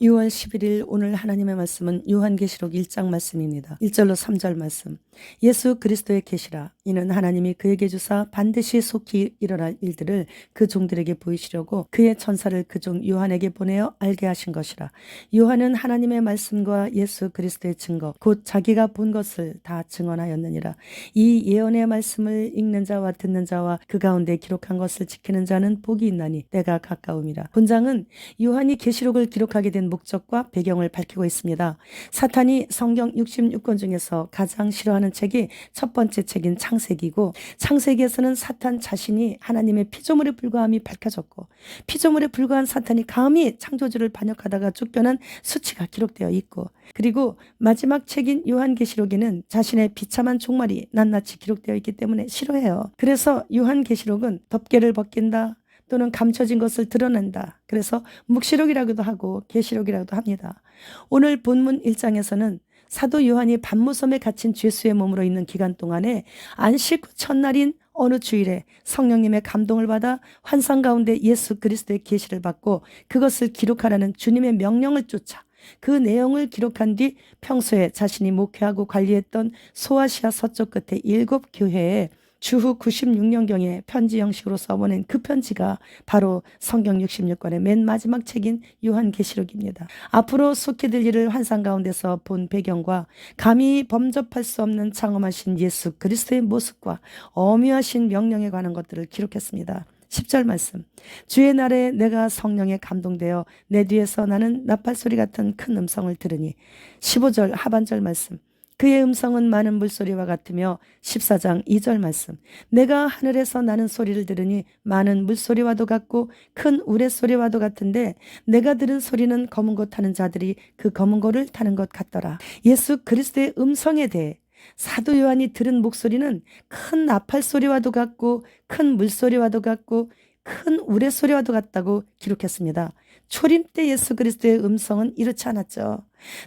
6월 11일 오늘 하나님의 말씀은 요한계시록 1장 말씀입니다. 1절로 3절 말씀. 예수 그리스도의 계시라. 이는 하나님이 그에게 주사 반드시 속히 일어날 일들을 그 종들에게 보이시려고 그의 천사를 그 종 요한에게 보내어 알게 하신 것이라. 요한은 하나님의 말씀과 예수 그리스도의 증거 곧 자기가 본 것을 다 증언하였느니라. 이 예언의 말씀을 읽는 자와 듣는 자와 그 가운데 기록한 것을 지키는 자는 복이 있나니 때가 가까움이라. 본장은 요한이 계시록을 기록하게 된 목적과 배경을 밝히고 있습니다. 사탄이 성경 66권 중에서 가장 싫어하는 책이 첫 번째 책인 창세기고, 창세기에서는 사탄 자신이 하나님의 피조물에 불과함이 밝혀졌고, 피조물에 불과한 사탄이 감히 창조주를 반역하다가 쫓겨난 수치가 기록되어 있고, 그리고 마지막 책인 요한계시록에는 자신의 비참한 종말이 낱낱이 기록되어 있기 때문에 싫어해요. 그래서 요한계시록은 덮개를 벗긴다 또는 감춰진 것을 드러낸다. 그래서 묵시록이라고도 하고 계시록이라고도 합니다. 오늘 본문 1장에서는 사도 요한이 반모섬에 갇힌 죄수의 몸으로 있는 기간 동안에 안식 후 첫날인 어느 주일에 성령님의 감동을 받아 환상 가운데 예수 그리스도의 계시를 받고 그것을 기록하라는 주님의 명령을 쫓아 그 내용을 기록한 뒤 평소에 자신이 목회하고 관리했던 소아시아 서쪽 끝의 7교회에 주후 96년경에 편지 형식으로 써보낸 그 편지가 바로 성경 66권의 맨 마지막 책인 요한계시록입니다. 앞으로 속히 될 일을 환상 가운데서 본 배경과 감히 범접할 수 없는 장엄하신 예수 그리스도의 모습과 어미하신 명령에 관한 것들을 기록했습니다. 10절 말씀. 주의 날에 내가 성령에 감동되어 내 뒤에서 나는 나팔소리 같은 큰 음성을 들으니. 15절 하반절 말씀. 그의 음성은 많은 물소리와 같으며 14장 2절 말씀. 내가 하늘에서 나는 소리를 들으니 많은 물소리와도 같고 큰 우레소리와도 같은데 내가 들은 소리는 검은 고 타는 자들이 그 검은 고를 타는 것 같더라. 예수 그리스도의 음성에 대해 사도 요한이 들은 목소리는 큰 나팔 소리와도 같고 큰 물소리와도 같고 큰 우레소리와도 같다고 기록했습니다. 초림 때 예수 그리스도의 음성은 이렇지 않았죠.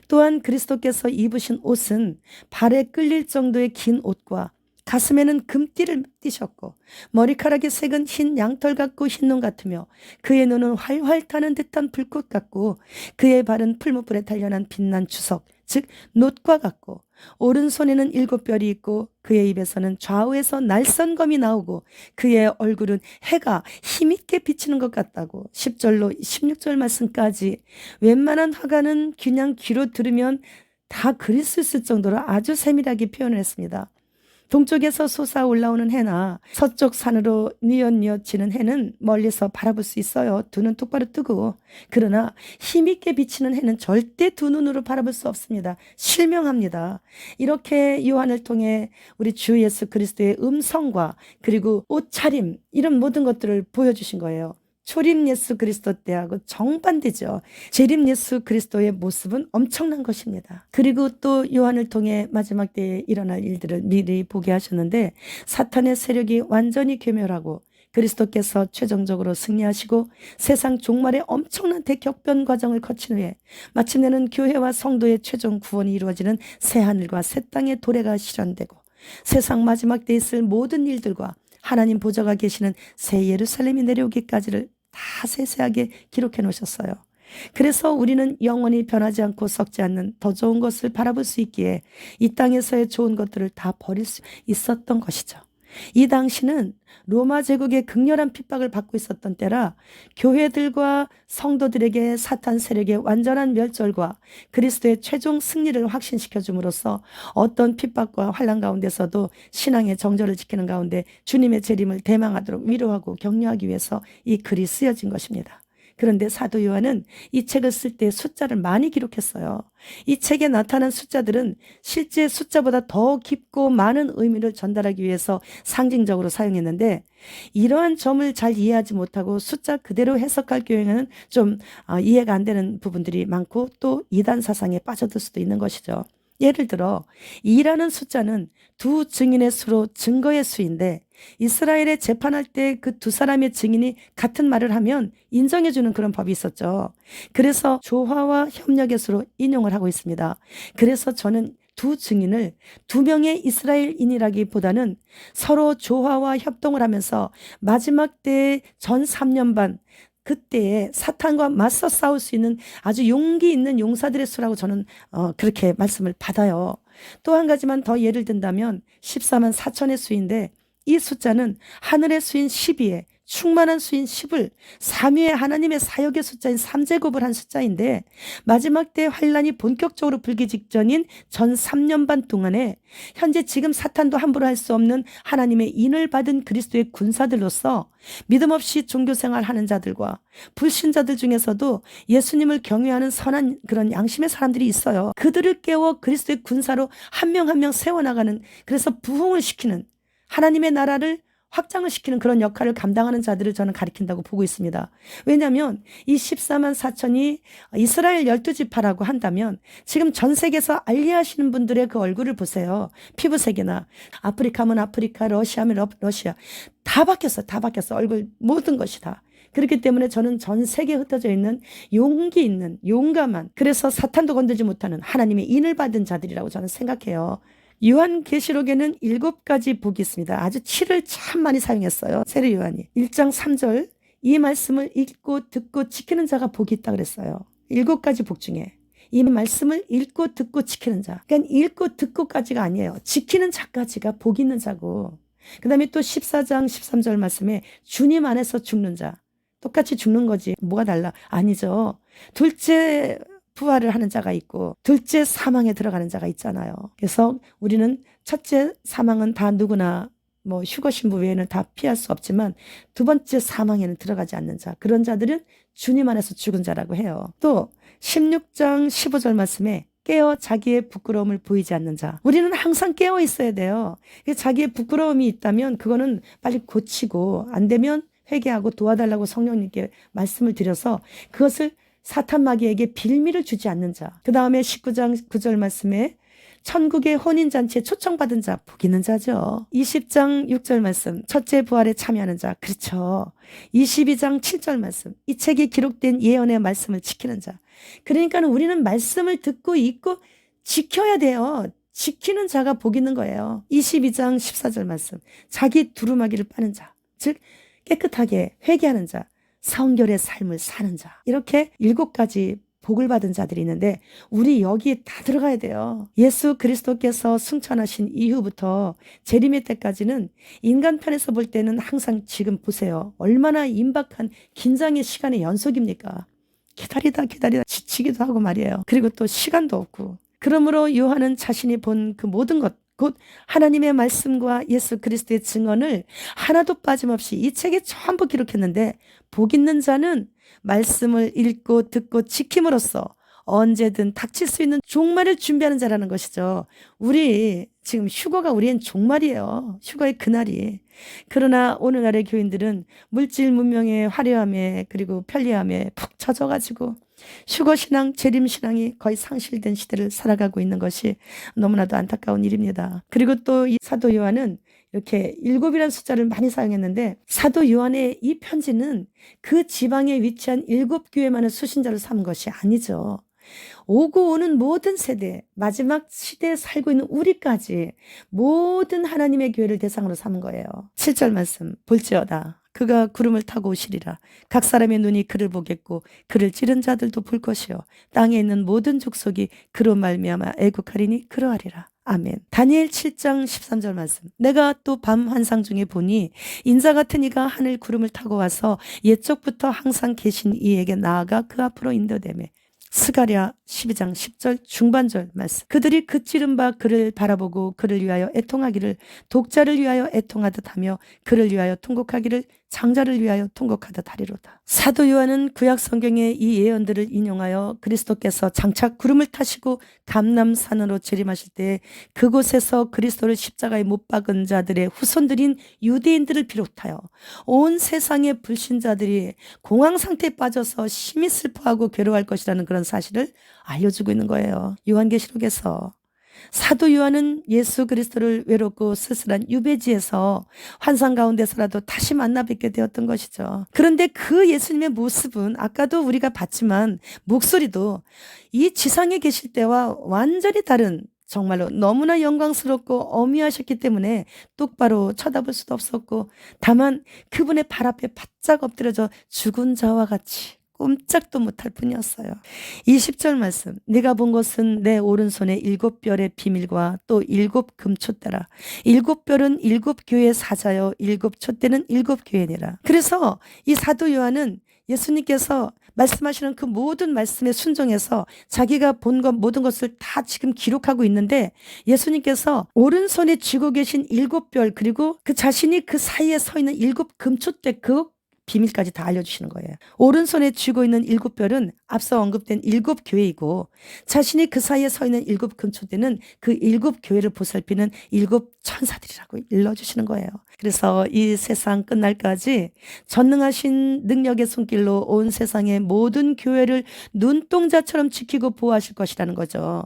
또한 그리스도께서 입으신 옷은 발에 끌릴 정도의 긴 옷과 가슴에는 금띠를 띠셨고 머리카락이 색은 흰 양털 같고 흰눈 같으며 그의 눈은 활활 타는 듯한 불꽃 같고 그의 발은 풀무불에 단련한 빛난 주석 즉 놋과 같고 오른손에는 7별이 있고 그의 입에서는 좌우에서 날선검이 나오고 그의 얼굴은 해가 힘있게 비치는 것 같다고 10절로 16절 말씀까지 웬만한 화가는 그냥 귀로 들으면 다 그릴 수 있을 정도로 아주 세밀하게 표현을 했습니다. 동쪽에서 솟아 올라오는 해나 서쪽 산으로 뉘엿뉘엿 지는 해는 멀리서 바라볼 수 있어요. 두 눈 똑바로 뜨고. 그러나 힘있게 비치는 해는 절대 두 눈으로 바라볼 수 없습니다. 실명합니다. 이렇게 요한을 통해 우리 주 예수 그리스도의 음성과 그리고 옷차림 이런 모든 것들을 보여주신 거예요. 초림 예수 그리스도 때하고 정반대죠. 재림 예수 그리스도의 모습은 엄청난 것입니다. 그리고 또 요한을 통해 마지막 때에 일어날 일들을 미리 보게 하셨는데 사탄의 세력이 완전히 괴멸하고 그리스도께서 최종적으로 승리하시고 세상 종말의 엄청난 대격변 과정을 거친 후에 마침내는 교회와 성도의 최종 구원이 이루어지는 새하늘과 새 땅의 도래가 실현되고 세상 마지막 때에 있을 모든 일들과 하나님 보좌가 계시는 새 예루살렘이 내려오기까지를 다 세세하게 기록해 놓으셨어요. 그래서 우리는 영원히 변하지 않고 썩지 않는 더 좋은 것을 바라볼 수 있기에 이 땅에서의 좋은 것들을 다 버릴 수 있었던 것이죠. 이 당시는 로마 제국의 극렬한 핍박을 받고 있었던 때라 교회들과 성도들에게 사탄 세력의 완전한 멸절과 그리스도의 최종 승리를 확신시켜 줌으로써 어떤 핍박과 환난 가운데서도 신앙의 정절을 지키는 가운데 주님의 재림을 대망하도록 위로하고 격려하기 위해서 이 글이 쓰여진 것입니다. 그런데 사도 요한은 이 책을 쓸 때 숫자를 많이 기록했어요. 이 책에 나타난 숫자들은 실제 숫자보다 더 깊고 많은 의미를 전달하기 위해서 상징적으로 사용했는데 이러한 점을 잘 이해하지 못하고 숫자 그대로 해석할 경우에는 좀 이해가 안 되는 부분들이 많고 또 이단 사상에 빠져들 수도 있는 것이죠. 예를 들어 2라는 숫자는 두 증인의 수로 증거의 수인데 이스라엘에 재판할 때 그 두 사람의 증인이 같은 말을 하면 인정해주는 그런 법이 있었죠. 그래서 조화와 협력의 수로 인용을 하고 있습니다. 그래서 저는 두 증인을 두 명의 이스라엘인이라기보다는 서로 조화와 협동을 하면서 마지막 때의 전 3년 반 그때에 사탄과 맞서 싸울 수 있는 아주 용기 있는 용사들의 수라고 저는 그렇게 말씀을 받아요. 또 한 가지만 더 예를 든다면 14만 4천의 수인데 이 숫자는 하늘의 수인 12에 충만한 수인 10을 삼위의 하나님의 사역의 숫자인 3제곱을 한 숫자인데 마지막 때 환란이 본격적으로 불기 직전인 전 3년 반 동안에 현재 지금 사탄도 함부로 할 수 없는 하나님의 인을 받은 그리스도의 군사들로서 믿음 없이 종교생활 하는 자들과 불신자들 중에서도 예수님을 경외하는 선한 그런 양심의 사람들이 있어요. 그들을 깨워 그리스도의 군사로 한 명 한 명 세워나가는, 그래서 부흥을 시키는, 하나님의 나라를 확장을 시키는 그런 역할을 감당하는 자들을 저는 가리킨다고 보고 있습니다. 왜냐하면 이 14만 4천이 이스라엘 12지파라고 한다면 지금 전 세계에서 알리하시는 분들의 그 얼굴을 보세요. 피부색이나 아프리카면 아프리카, 러시아면 러시아. 다 바뀌었어. 다 바뀌었어. 얼굴 모든 것이 다. 그렇기 때문에 저는 전 세계에 흩어져 있는 용기 있는, 용감한, 그래서 사탄도 건들지 못하는 하나님의 인을 받은 자들이라고 저는 생각해요. 요한계시록에는 7가지 복이 있습니다. 아주 치를 참 많이 사용했어요. 세례 요한이. 1장 3절 이 말씀을 읽고 듣고 지키는 자가 복이 있다 그랬어요. 7가지 복 중에 이 말씀을 읽고 듣고 지키는 자. 그러니까 읽고 듣고까지가 아니에요. 지키는 자까지가 복 있는 자고, 그 다음에 또 14장 13절 말씀에 주님 안에서 죽는 자. 똑같이 죽는 거지. 뭐가 달라? 아니죠. 둘째 부활을 하는 자가 있고 둘째 사망에 들어가는 자가 있잖아요. 그래서 우리는 첫째 사망은 다 누구나 휴거 신부 외에는 다 피할 수 없지만 두 번째 사망에는 들어가지 않는 자, 그런 자들은 주님 안에서 죽은 자라고 해요. 또 16장 15절 말씀에 깨어 자기의 부끄러움을 보이지 않는 자. 우리는 항상 깨어 있어야 돼요. 자기의 부끄러움이 있다면 그거는 빨리 고치고, 안 되면 회개하고 도와달라고 성령님께 말씀을 드려서 그것을 사탄 마귀에게 빌미를 주지 않는 자. 그 다음에 19장 9절 말씀에 천국의 혼인잔치에 초청받은 자, 복 있는 자죠. 20장 6절 말씀, 첫째 부활에 참여하는 자. 그렇죠. 22장 7절 말씀, 이 책에 기록된 예언의 말씀을 지키는 자. 그러니까 우리는 말씀을 듣고 읽고 지켜야 돼요. 지키는 자가 복 있는 거예요. 22장 14절 말씀, 자기 두루마기를 빠는 자, 즉 깨끗하게 회개하는 자, 성결의 삶을 사는 자. 이렇게 7가지 복을 받은 자들이 있는데 우리 여기에 다 들어가야 돼요. 예수 그리스도께서 승천하신 이후부터 재림의 때까지는 인간편에서 볼 때는 항상 지금 보세요. 얼마나 임박한 긴장의 시간의 연속입니까? 기다리다 지치기도 하고 말이에요. 그리고 또 시간도 없고. 그러므로 요한은 자신이 본 그 모든 것, 곧 하나님의 말씀과 예수 그리스도의 증언을 하나도 빠짐없이 이 책에 전부 기록했는데, 복 있는 자는 말씀을 읽고 듣고 지킴으로써 언제든 닥칠 수 있는 종말을 준비하는 자라는 것이죠. 우리 지금 휴거가 우리엔 종말이에요. 휴거의 그날이. 그러나 오늘날의 교인들은 물질 문명의 화려함에 그리고 편리함에 푹 젖어가지고 휴거신앙, 재림신앙이 거의 상실된 시대를 살아가고 있는 것이 너무나도 안타까운 일입니다. 그리고 또 이 사도 요한은 이렇게 7이라는 숫자를 많이 사용했는데, 사도 요한의 이 편지는 그 지방에 위치한 7교회만을 수신자로 삼은 것이 아니죠. 오고 오는 모든 세대, 마지막 시대에 살고 있는 우리까지 모든 하나님의 교회를 대상으로 삼은 거예요. 7절 말씀 볼지어다. 그가 구름을 타고 오시리라. 각 사람의 눈이 그를 보겠고 그를 찌른 자들도 볼 것이요 땅에 있는 모든 족속이 그로 말미암아 애국하리니 그러하리라. 아멘. 다니엘 7장 13절 말씀. 내가 또 밤 환상 중에 보니 인자 같은 이가 하늘 구름을 타고 와서 옛적부터 항상 계신 이에게 나아가 그 앞으로 인도되매. 스가랴 12장 10절 중반절 말씀. 그들이 그 찌른 바 그를 바라보고 그를 위하여 애통하기를 독자를 위하여 애통하듯 하며 그를 위하여 통곡하기를 장자를 위하여 통곡하듯 하리로다. 사도 요한은 구약 성경의 이 예언들을 인용하여 그리스도께서 장차 구름을 타시고 감람산으로 재림하실 때 그곳에서 그리스도를 십자가에 못 박은 자들의 후손들인 유대인들을 비롯하여 온 세상의 불신자들이 공황 상태에 빠져서 심히 슬퍼하고 괴로워할 것이라는 그런 사실을 알려주고 있는 거예요. 요한계시록에서. 사도 요한은 예수 그리스도를 외롭고 쓸쓸한 유배지에서 환상 가운데서라도 다시 만나 뵙게 되었던 것이죠. 그런데 그 예수님의 모습은 아까도 우리가 봤지만 목소리도 이 지상에 계실 때와 완전히 다른 정말로 너무나 영광스럽고 어미하셨기 때문에 똑바로 쳐다볼 수도 없었고, 다만 그분의 발 앞에 바짝 엎드려져 죽은 자와 같이 꼼짝도 못할 뿐이었어요. 20절 말씀. 네가 본 것은 내 오른손에 7별의 비밀과 또 7금촛대라. 7별은 7교회의 사자여 7촛대는 7교회니라. 그래서 이 사도 요한은 예수님께서 말씀하시는 그 모든 말씀에 순종해서 자기가 본 것 모든 것을 다 지금 기록하고 있는데, 예수님께서 오른손에 쥐고 계신 7별, 그리고 그 자신이 그 사이에 서 있는 7금촛대, 그 비밀까지 다 알려주시는 거예요. 오른손에 쥐고 있는 7별은 앞서 언급된 7교회이고, 자신이 그 사이에 서 있는 7금초대는 그 7교회를 보살피는 7천사들이라고 일러주시는 거예요. 그래서 이 세상 끝날까지 전능하신 능력의 손길로 온 세상의 모든 교회를 눈동자처럼 지키고 보호하실 것이라는 거죠.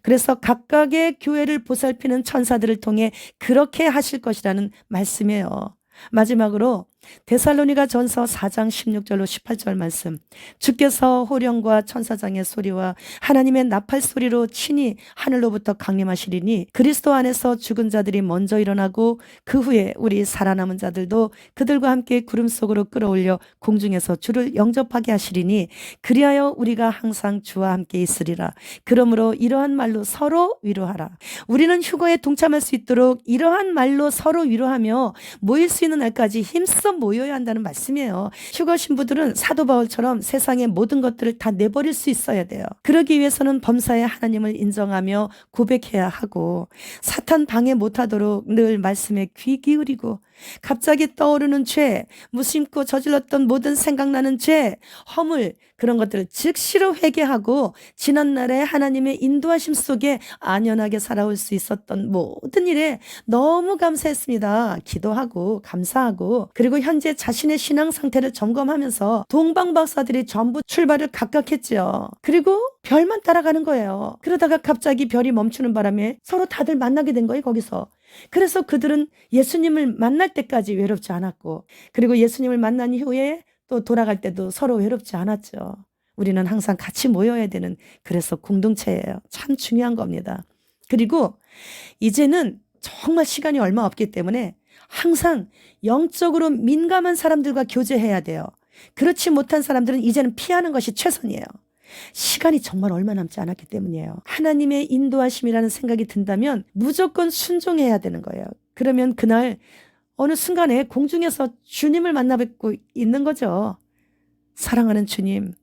그래서 각각의 교회를 보살피는 천사들을 통해 그렇게 하실 것이라는 말씀이에요. 마지막으로 데살로니가 전서 4장 16절로 18절 말씀. 주께서 호령과 천사장의 소리와 하나님의 나팔 소리로 친히 하늘로부터 강림하시리니 그리스도 안에서 죽은 자들이 먼저 일어나고 그 후에 우리 살아남은 자들도 그들과 함께 구름 속으로 끌어올려 공중에서 주를 영접하게 하시리니 그리하여 우리가 항상 주와 함께 있으리라. 그러므로 이러한 말로 서로 위로하라. 우리는 휴거에 동참할 수 있도록 이러한 말로 서로 위로하며 모일 수 있는 날까지 힘써 모여야 한다는 말씀이에요. 휴거 신부들은 사도 바울처럼 세상의 모든 것들을 다 내버릴 수 있어야 돼요. 그러기 위해서는 범사에 하나님을 인정하며 고백해야 하고, 사탄 방해 못하도록 늘 말씀에 귀 기울이고, 갑자기 떠오르는 죄, 무심코 저질렀던 모든 생각나는 죄, 허물, 그런 것들을 즉시로 회개하고 지난날에 하나님의 인도하심 속에 안연하게 살아올 수 있었던 모든 일에 너무 감사했습니다. 기도하고 감사하고, 그리고 현재 자신의 신앙 상태를 점검하면서 동방박사들이 전부 출발을 각각했죠. 그리고 별만 따라가는 거예요. 그러다가 갑자기 별이 멈추는 바람에 서로 다들 만나게 된 거예요, 거기서. 그래서 그들은 예수님을 만날 때까지 외롭지 않았고, 그리고 예수님을 만난 이후에 또 돌아갈 때도 서로 외롭지 않았죠. 우리는 항상 같이 모여야 되는, 그래서 공동체예요. 참 중요한 겁니다. 그리고 이제는 정말 시간이 얼마 없기 때문에 항상 영적으로 민감한 사람들과 교제해야 돼요. 그렇지 못한 사람들은 이제는 피하는 것이 최선이에요. 시간이 정말 얼마 남지 않았기 때문이에요. 하나님의 인도하심이라는 생각이 든다면 무조건 순종해야 되는 거예요. 그러면 그날 어느 순간에 공중에서 주님을 만나 뵙고 있는 거죠. 사랑하는 주님,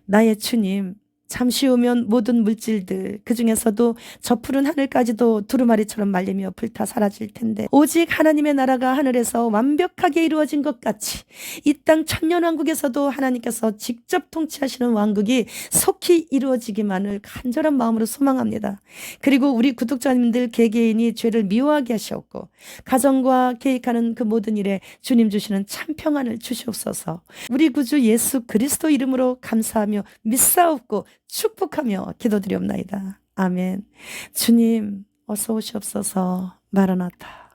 나의 주님, 잠시 후면 모든 물질들, 그 중에서도 저 푸른 하늘까지도 두루마리처럼 말리며 불타 사라질 텐데, 오직 하나님의 나라가 하늘에서 완벽하게 이루어진 것 같이 이 땅 천년왕국에서도 하나님께서 직접 통치하시는 왕국이 속히 이루어지기만을 간절한 마음으로 소망합니다. 그리고 우리 구독자님들 개개인이 죄를 미워하게 하시옵고, 가정과 계획하는 그 모든 일에 주님 주시는 참 평안을 주시옵소서. 우리 구주 예수 그리스도 이름으로 감사하며 믿사옵고 축복하며 기도드리옵나이다. 아멘. 주님 어서 오시옵소서. 마라나타.